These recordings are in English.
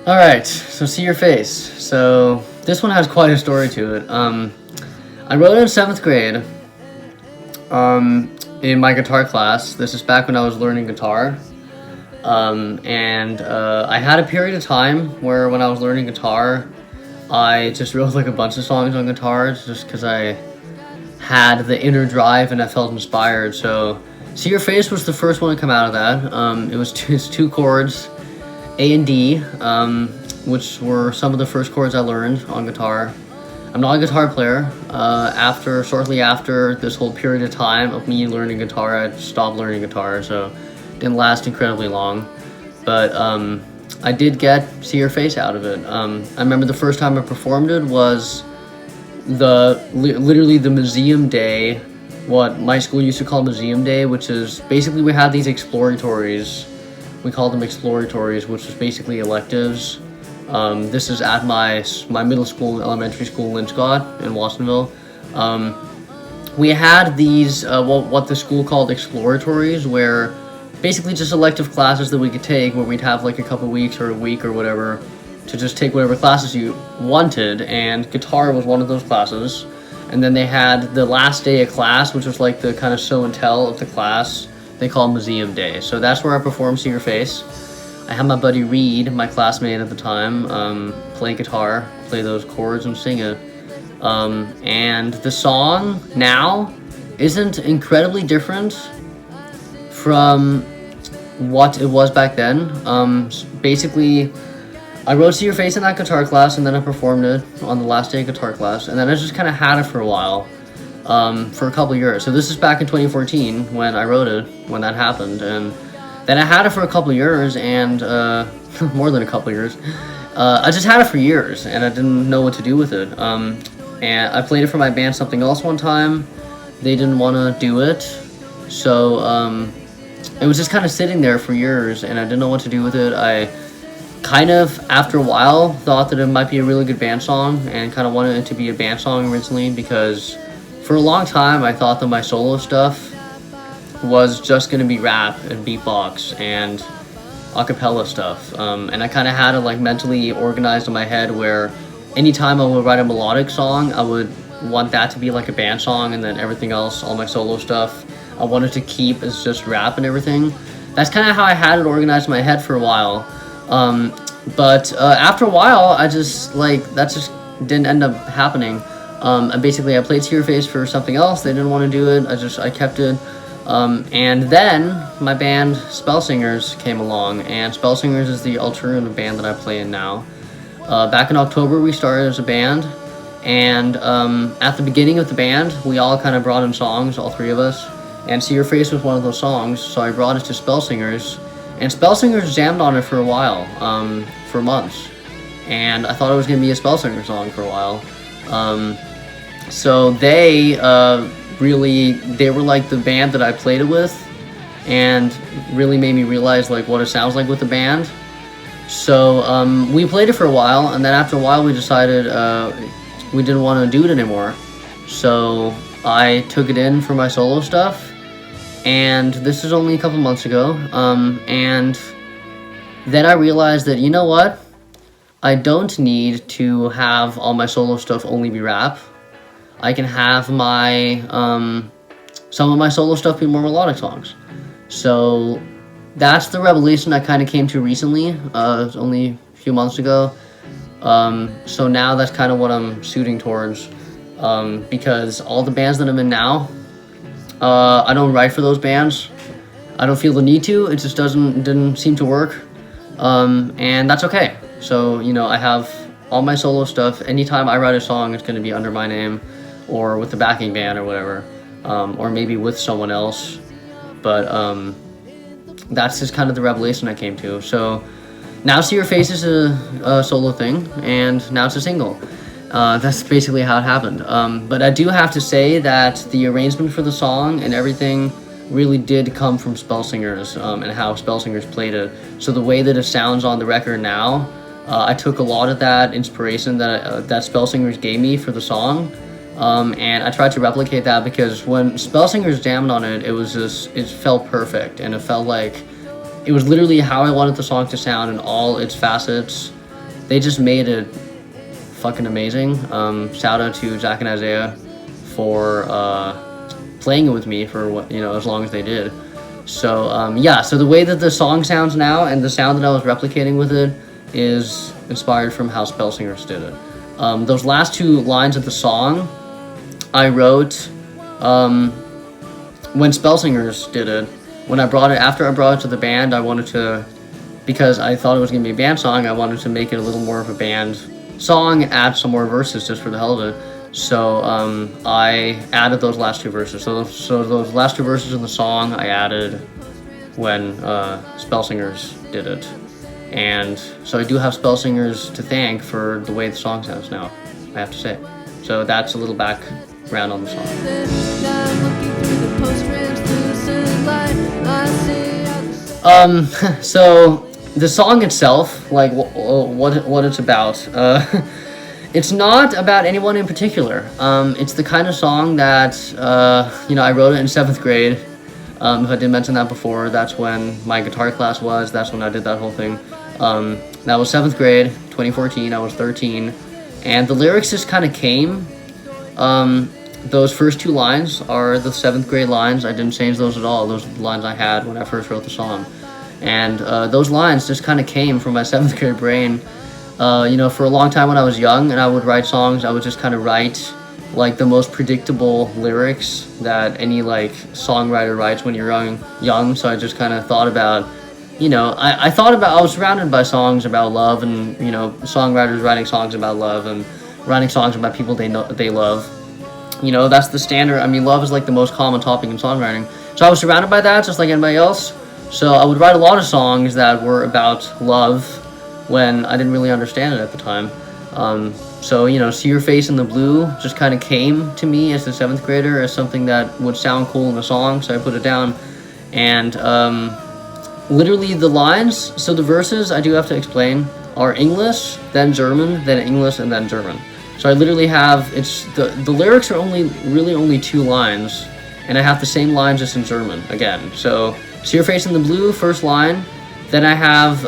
Alright, so See Your Face. So this one has quite a story to it. I wrote it in 7th grade in my guitar class. This is back when I was learning guitar. I had a period of time where when I was learning guitar, I just wrote like a bunch of songs on guitar just because I had the inner drive and I felt inspired. So See Your Face was the first one to come out of that. It was two chords, A and D, which were some of the first chords I learned on guitar. I'm not a guitar player. Shortly after this whole period of time of me learning guitar, I stopped learning guitar, so it didn't last incredibly long. But I did get See Your Face out of it. I remember the first time I performed it was literally the museum day, what my school used to call museum day, which is basically we had these exploratories. We called them exploratories, which was basically electives. This is at my middle school and elementary school, Linscott in Watsonville. We had these, what the school called exploratories, where basically just elective classes that we could take, where we'd have like a couple weeks or a week or whatever to just take whatever classes you wanted, and guitar was one of those classes. And then they had the last day of class, which was like the kind of show and tell of the class. They call Museum Day. So that's where I performed See Your Face. I had my buddy Reed, my classmate at the time, play guitar, play those chords and sing it. And the song now isn't incredibly different from what it was back then. Basically, I wrote See Your Face in that guitar class, and then I performed it on the last day of guitar class, and then I just kind of had it for a while, for a couple years. So this is back in 2014 when I wrote it, when that happened, and then I had it for a couple years, and more than a couple years. I just had it for years, and I didn't know what to do with it. And I played it for my band Something Else one time. They didn't want to do it, so it was just kind of sitting there for years, and I didn't know what to do with it. I kind of, after a while, thought that it might be a really good band song, and kind of wanted it to be a band song originally, because for a long time I thought that my solo stuff was just going to be rap and beatbox and acapella stuff, and I kind of had it like mentally organized in my head where anytime I would write a melodic song, I would want that to be like a band song, and then everything else, all my solo stuff, I wanted to keep as just rap and everything. That's kind of how I had it organized in my head for a while. But after a while, I just, that just didn't end up happening. And basically I played See Your Face for Something Else. They didn't want to do it. I kept it. And then my band Spell Singers came along, and Spell Singers is the alternative band that I play in now. Back in October, we started as a band, and at the beginning of the band, we all kind of brought in songs, all three of us, and See Your Face was one of those songs, so I brought it to Spell Singers, and Spell Singers jammed on it for a while, for months, and I thought it was going to be a Spell Singer song for a while. So they were like the band that I played it with, and really made me realize like what it sounds like with the band. So we played it for a while, and then after a while we decided we didn't want to do it anymore. So I took it in for my solo stuff, and this is only a couple months ago, and then I realized that, you know what, I don't need to have all my solo stuff only be rap. I can have my some of my solo stuff be more melodic songs. So that's the revelation I kind of came to recently. It was only a few months ago. So now that's kind of what I'm shooting towards, because all the bands that I'm in now, I don't write for those bands. I don't feel the need to. It just didn't seem to work, and that's okay. So, you know, I have all my solo stuff. Anytime I write a song, it's going to be under my name, or with the backing band or whatever, or maybe with someone else. But that's just kind of the revelation I came to. So now See Your Face is a solo thing, and now it's a single. That's basically how it happened. But I do have to say that the arrangement for the song and everything really did come from Spell Singers, and how Spell Singers played it. So the way that it sounds on the record now, I took a lot of that inspiration that Spell Singers gave me for the song, And I tried to replicate that because when Spellsingers jammed on it, it felt perfect, and it felt like it was literally how I wanted the song to sound in all its facets. They just made it fucking amazing. Shout out to Jack and Isaiah for playing it with me for as long as they did. So so the way that the song sounds now and the sound that I was replicating with it is inspired from how Spellsingers did it. Those last two lines of the song I wrote when Spellsingers did it. After I brought it to the band, I wanted to, because I thought it was going to be a band song, I wanted to make it a little more of a band song, add some more verses just for the hell of it. So I added those last two verses. So those last two verses in the song I added when Spellsingers did it. And so I do have Spellsingers to thank for the way the song sounds now, I have to say. So that's a little background on the song. So the song itself, like what it's about, it's not about anyone in particular. It's the kind of song that I wrote it in 7th grade. If I didn't mention that before, that's when my guitar class was. That's when I did that whole thing. That was 7th grade, 2014. I was 13, and the lyrics just kind of came. Those first two lines are the 7th grade lines. I didn't change those at all. Those are the lines I had when I first wrote the song. And those lines just kind of came from my 7th grade brain. For a long time when I was young and I would write songs, I would just kind of write like the most predictable lyrics that any like songwriter writes when you're young. So I just kind of thought about, I was surrounded by songs about love and, songwriters writing songs about love and writing songs about people they love. That's the standard. I mean, love is like the most common topic in songwriting. So I was surrounded by that just like anybody else. So I would write a lot of songs that were about love when I didn't really understand it at the time. See Your Face in the Blue just kind of came to me as a 7th grader as something that would sound cool in a song, so I put it down. And literally the lines, so the verses, I do have to explain, are English, then German, then English, and then German. So I literally have, the lyrics are only 2 lines, and I have the same line just in German again. So See Your Face in the Blue, first line, then I have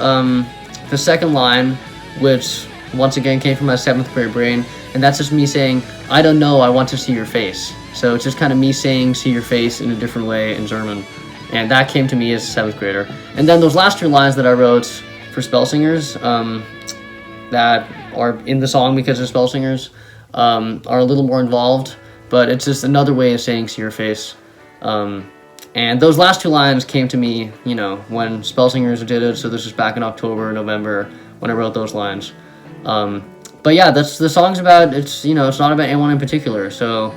the second line, which once again came from my 7th grade brain, and that's just me saying, I don't know, I want to see your face. So it's just kind of me saying see your face in a different way in German. And that came to me as a 7th grader. And then those last 2 lines that I wrote for Spellsingers, that are in the song because of Spellsingers, are a little more involved, but it's just another way of saying see your face. And those last 2 lines came to me, when Spellsingers did it, so this is back in October, November, when I wrote those lines. But yeah, that's the song's about, it's not about anyone in particular, so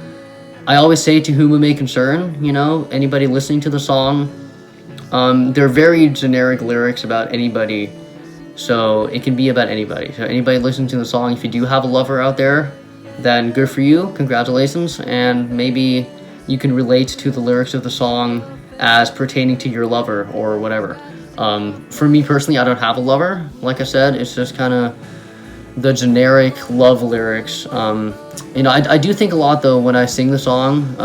I always say to whom it may concern, anybody listening to the song, they're very generic lyrics about anybody, so it can be about anybody. So anybody listening to the song, if you do have a lover out there, then good for you, congratulations, and maybe you can relate to the lyrics of the song as pertaining to your lover or whatever. For me personally, I don't have a lover. Like I said, it's just kind of the generic love lyrics. I do think a lot though when I sing the song,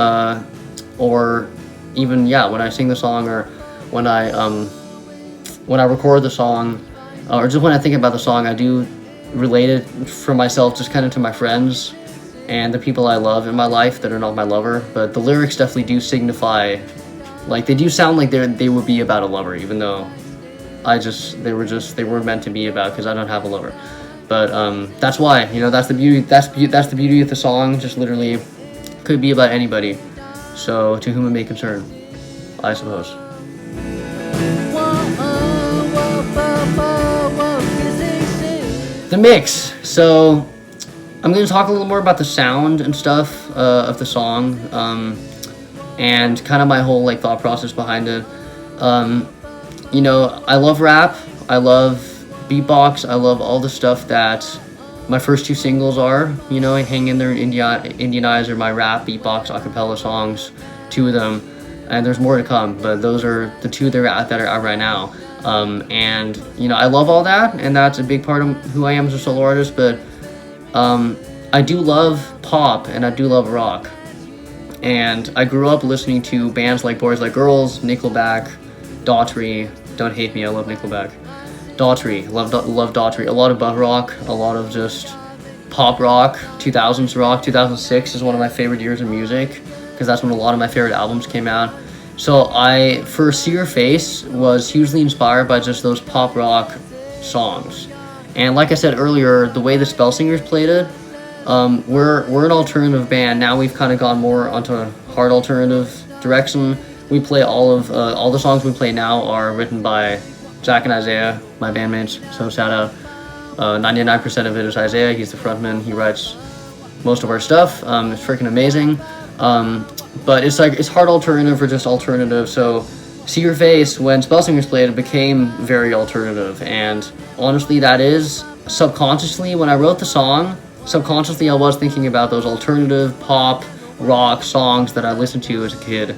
or even when I sing the song, or when I record the song, or just when I think about the song, I do relate it for myself just kind of to my friends and the people I love in my life that are not my lover. But the lyrics definitely do signify, like they do sound like they would be about a lover, even though they weren't meant to be about, because I don't have a lover. But that's why, that's the beauty. That's the beauty of the song. Just literally could be about anybody. So to whom it may concern, I suppose. The mix. So I'm going to talk a little more about the sound and stuff of the song, and kind of my whole thought process behind it. I love rap. I love beatbox. I love all the stuff that my first 2 singles are. I hang in there and Indianize are my rap, beatbox, acapella songs, 2 of them, and there's more to come. But those are the 2 that are out right now. And I love all that, and that's a big part of who I am as a solo artist. But I do love pop and I do love rock. And I grew up listening to bands like Boys Like Girls, Nickelback, Daughtry. Don't hate me, I love Nickelback. Daughtry, love Daughtry. A lot of butt rock, a lot of just pop rock, 2000s rock. 2006 is one of my favorite years of music because that's when a lot of my favorite albums came out. So I, for See Your Face, was hugely inspired by just those pop rock songs. And like I said earlier, the way the Spellsingers played it, we're an alternative band. Now we've kind of gone more onto a hard alternative direction. We play all the songs we play now are written by Jack and Isaiah, my bandmates, so shout out. 99% of it is Isaiah, he's the frontman, he writes most of our stuff. It's freaking amazing. But it's hard alternative or just alternative, so See Your Face, when Spellsingers played, it became very alternative, and honestly that is, subconsciously, when I wrote the song, subconsciously I was thinking about those alternative pop, rock songs that I listened to as a kid.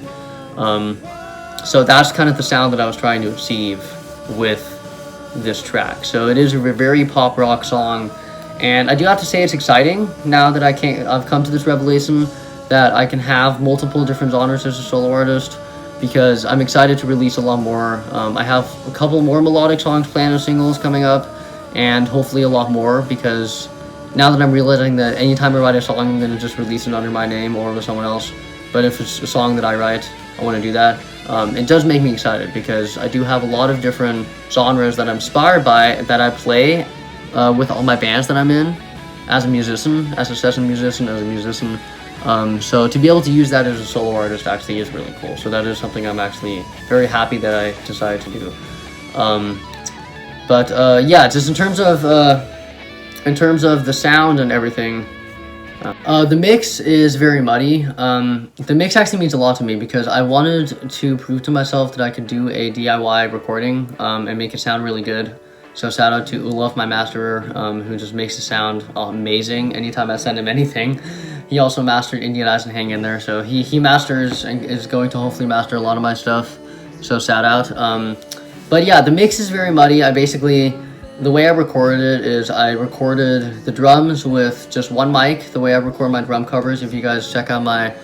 So that's kind of the sound that I was trying to achieve with this track. So it is a very pop rock song, and I do have to say it's exciting now that I've come to this revelation that I can have multiple different genres as a solo artist, because I'm excited to release a lot more. I have a couple more melodic songs planned as singles coming up, and hopefully a lot more, because now that I'm realizing that anytime I write a song, I'm going to just release it under my name or with someone else. But if it's a song that I write, I want to do that. It does make me excited because I do have a lot of different genres that I'm inspired by that I play with all my bands that I'm in as a musician, as a session musician, as a musician. So to be able to use that as a solo artist actually is really cool. So that is something I'm actually very happy that I decided to do. Yeah, just in terms of the sound and everything, the mix is very muddy. The mix actually means a lot to me because I wanted to prove to myself that I could do a DIY recording and make it sound really good. So shout out to Ulaf, my masterer, who just makes it sound amazing anytime I send him anything. He also mastered Indian Eyes and Hang In There, so he masters and is going to hopefully master a lot of my stuff. So shout out. But yeah, the mix is very muddy. The way I recorded it is I recorded the drums with just one mic, the way I record my drum covers. If you guys check out my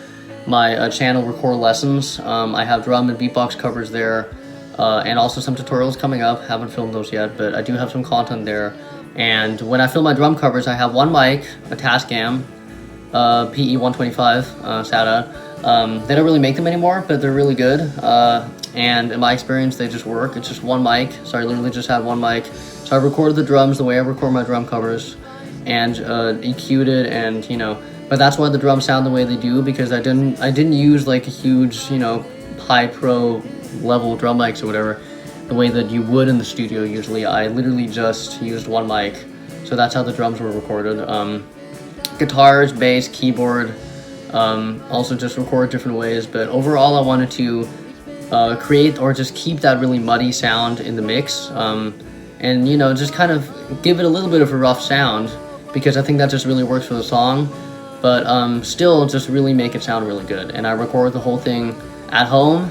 channel, RicoR Lessons, I have drum and beatbox covers there, and also some tutorials coming up. Haven't filmed those yet, but I do have some content there. And when I film my drum covers, I have one mic, a Tascam, PE125, shout out. They don't really make them anymore, but they're really good. And in my experience, they just work. It's just one mic, so I literally just had one mic. So I recorded the drums the way I record my drum covers, and EQ'd it, and but that's why the drums sound the way they do, because I didn't use like a huge high pro level drum mics or whatever, the way that you would in the studio usually. I literally just used one mic, so that's how the drums were recorded. Guitars, bass, keyboard, also just record different ways, but overall I wanted to create or just keep that really muddy sound in the mix. And just kind of give it a little bit of a rough sound, because I think that just really works for the song, but still just really make it sound really good. And I record the whole thing at home,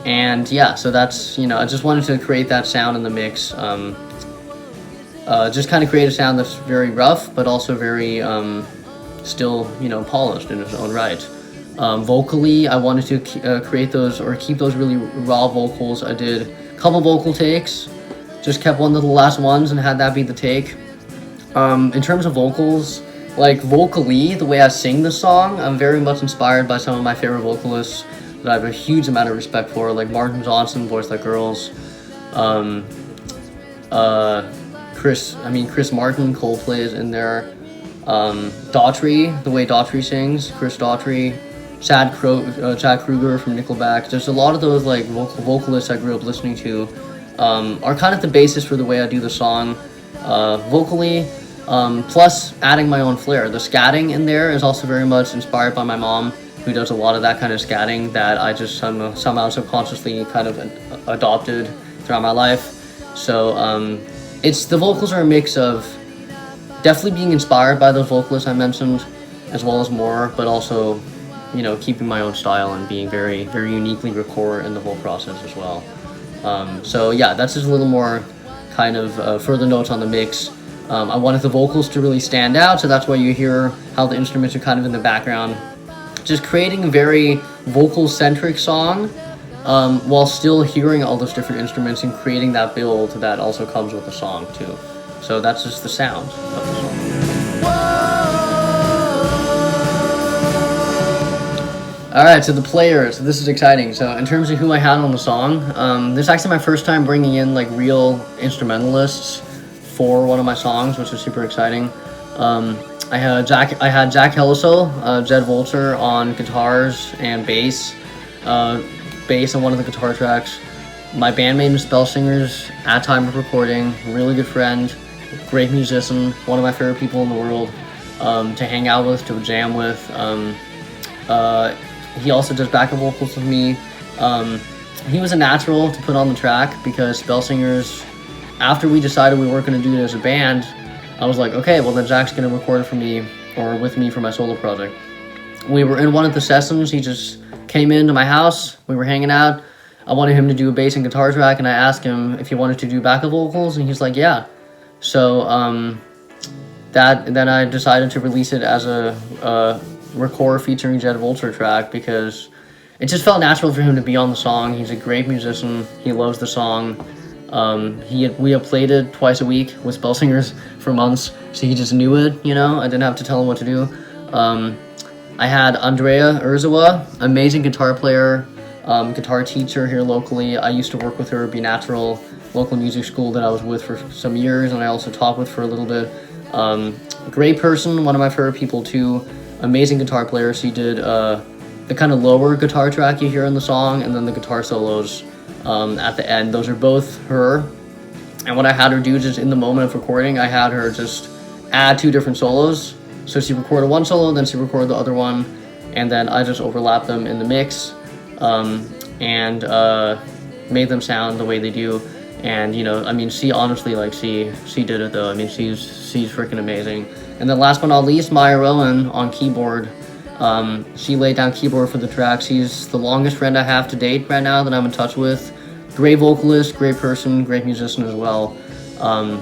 and yeah, so that's I just wanted to create that sound in the mix, just kind of create a sound that's very rough but also very still polished in its own right. Vocally, I wanted to create those or keep those really raw vocals. I did a couple vocal takes, just kept one of the last ones and had that be the take. In terms of vocals, like vocally, the way I sing the song, I'm very much inspired by some of my favorite vocalists that I have a huge amount of respect for, like Martin Johnson, Boys Like Girls, Chris Martin, Coldplay is in there, Daughtry, the way Daughtry sings, Chris Daughtry, Chad Kroeger from Nickelback. There's a lot of those like vocalists I grew up listening to, are kind of the basis for the way I do the song vocally, plus adding my own flair. The scatting in there is also very much inspired by my mom, who does a lot of that kind of scatting that I just somehow subconsciously kind of adopted throughout my life. So the vocals are a mix of definitely being inspired by those vocalists I mentioned, as well as more, but also keeping my own style and being very, very uniquely RicoR in the whole process as well. So yeah, that's just a little more kind of further notes on the mix. I wanted the vocals to really stand out, so that's why you hear how the instruments are kind of in the background. Just creating a very vocal-centric song, while still hearing all those different instruments and creating that build that also comes with the song too. So that's just the sound of the song. Alright, so the players, this is exciting. So in terms of who I had on the song, this is actually my first time bringing in like real instrumentalists for one of my songs, which was super exciting. I had Jack Hellesoe, Jedd Vultur on guitars and bass on one of the guitar tracks. My bandmate and Spell Singers at time of recording, really good friend, great musician, one of my favorite people in the world to hang out with, to jam with. He also does backup vocals with me. He was a natural to put on the track because Spell Singers, after we decided we weren't going to do it as a band, I was like, okay, well then Jack's going to record it for me or with me for my solo project. We were in one of the sessions. He just came into my house. We were hanging out. I wanted him to do a bass and guitar track, and I asked him if he wanted to do backup vocals, and he's like, yeah. So then I decided to release it as a RicoR featuring Jedd Vultur track because it just felt natural for him to be on the song. He's a great musician. He loves the song. We had played it twice a week with Spell Singers for months, so he just knew it, you know? I didn't have to tell him what to do. I had Andrea Urzua, amazing guitar player, guitar teacher here locally. I used to work with her at Be Natural, local music school that I was with for some years, and I also taught with for a little bit. Great person, one of my favorite people too. Amazing guitar player. She did the kind of lower guitar track you hear in the song, and then the guitar solos at the end. Those are both her. And what I had her do just in the moment of recording, I had her just add 2 different solos. So she recorded one solo, then she recorded the other one, and then I just overlapped them in the mix and made them sound the way they do. And you know, I mean, she honestly, like, she did it though. I mean, she's freaking amazing. And then last but not least, Maia Rowan on keyboard. She laid down keyboard for the track. She's the longest friend I have to date right now that I'm in touch with. Great vocalist, great person, great musician as well.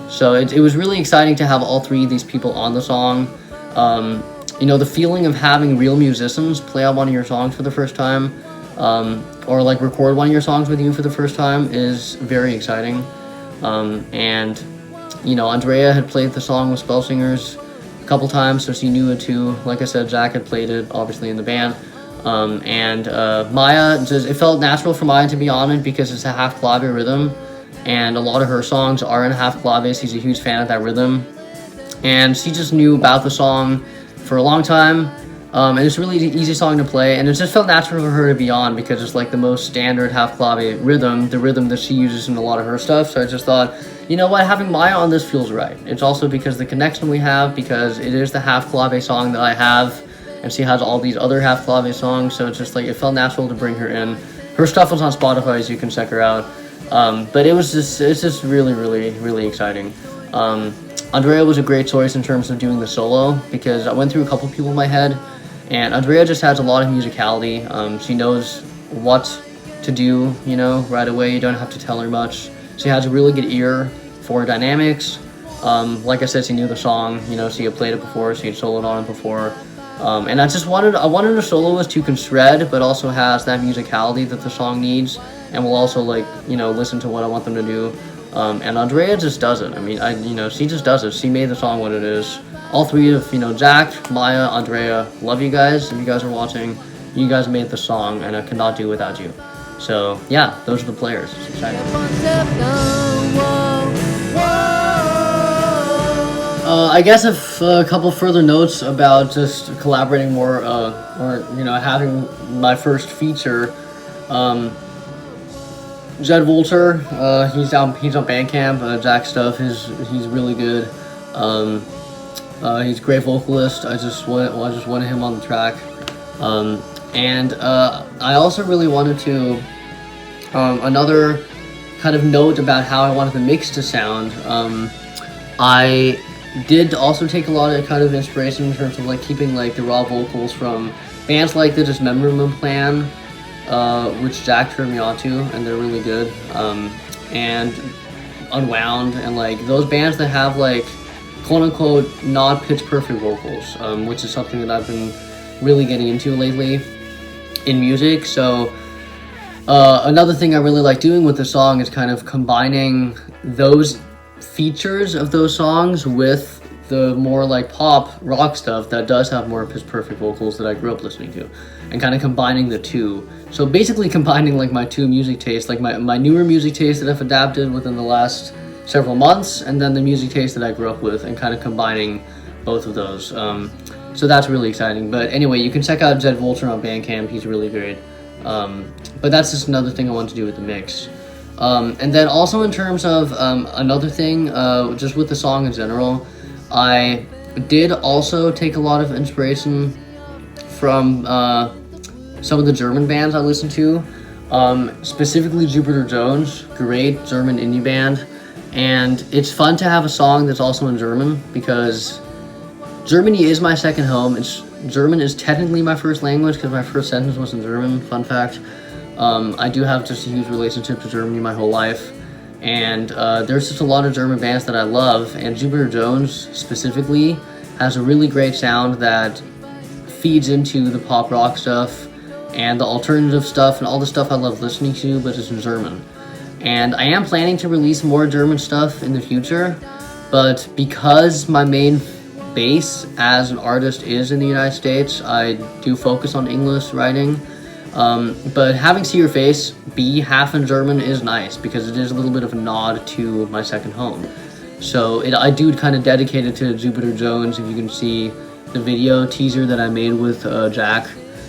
So it was really exciting to have all 3 of these people on the song. You know, the feeling of having real musicians play out one of your songs for the first time, or like record one of your songs with you for the first time is very exciting. And you know, Andrea had played the song with Spell Singers a couple times, so she knew it too. Like I said, Jack had played it obviously in the band. Maia, it felt natural for Maia to be on it because it's a half clave rhythm, and a lot of her songs are in half clave. She's a huge fan of that rhythm, and she just knew about the song for a long time. And it's a really easy song to play, and it just felt natural for her to be on because it's like the most standard half clave rhythm, the rhythm that she uses in a lot of her stuff. So I just thought, you know what, having Maia on this feels right. It's also because the connection we have, because it is the half clave song that I have, and she has all these other half clave songs, so it's just like it felt natural to bring her in. Her stuff was on Spotify, so you can check her out. But it's just really, really, really exciting. Andrea was a great choice in terms of doing the solo because I went through a couple people in my head, and Andrea just has a lot of musicality. She knows what to do, you know, right away. You don't have to tell her much. She has a really good ear for dynamics. Like I said, she knew the song, you know, she had played it before, she had soloed on it before. And I wanted a soloist who can shred, but also has that musicality that the song needs, and will also, like, you know, listen to what I want them to do. And Andrea just does it. I mean, she just does it. She made the song what it is. All 3 of, you know, Jack, Maia, Andrea, love you guys. If you guys are watching, you guys made the song, and I could not do without you. So, yeah, those are the players. It's exciting. I guess a couple further notes about just collaborating more, or, you know, having my first feature. Jedd Vultur, he's on Bandcamp. Jack's stuff he's really good. He's a great vocalist. I just wanted him on the track. And I also really wanted to another kind of note about how I wanted the mix to sound. I did also take a lot of kind of inspiration in terms of like keeping like the raw vocals from bands like the Dismemberment Plan, which Jack turned me on to, and they're really good. And Unwound, and like those bands that have like quote-unquote not pitch perfect vocals, which is something that I've been really getting into lately in music. So another thing I really like doing with the song is kind of combining those features of those songs with the more like pop rock stuff that does have more pitch perfect vocals that I grew up listening to, and kind of combining the two. So basically combining like my two music tastes, like my newer music taste that I've adapted within the last several months, and then the music taste that I grew up with, and kind of combining both of those. So that's really exciting. But anyway, you can check out Jedd Vultur on Bandcamp. He's really great. But that's just another thing I want to do with the mix. And then also in terms of another thing, just with the song in general, I did also take a lot of inspiration from some of the German bands I listen to, specifically Jupiter Jones, great German indie band. And it's fun to have a song that's also in German, because Germany is my second home. German is technically my first language because my first sentence was in German, fun fact. I do have just a huge relationship to Germany my whole life. And there's just a lot of German bands that I love, and Jupiter Jones specifically has a really great sound that feeds into the pop rock stuff and the alternative stuff and all the stuff I love listening to, but it's in German. And I am planning to release more German stuff in the future, but because my main base as an artist is in the United States, I do focus on English writing. But having See Your Face be half in German is nice, because it is a little bit of a nod to my second home. So I do kind of dedicate it to Jupiter Jones. If you can see the video teaser that I made with Jack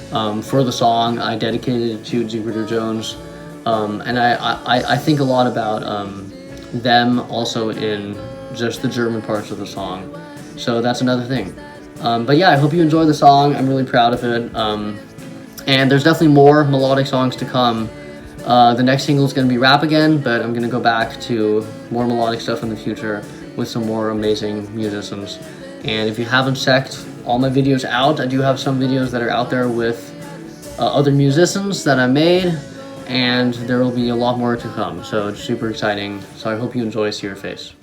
for the song, I dedicated it to Jupiter Jones. And I think a lot about them also in just the German parts of the song. So that's another thing. But yeah, I hope you enjoy the song. I'm really proud of it. And there's definitely more melodic songs to come. The next single is going to be rap again, but I'm going to go back to more melodic stuff in the future with some more amazing musicians. And if you haven't checked all my videos out, I do have some videos that are out there with other musicians that I made, and there will be a lot more to come. So it's super exciting. So I hope you enjoy See Your Face.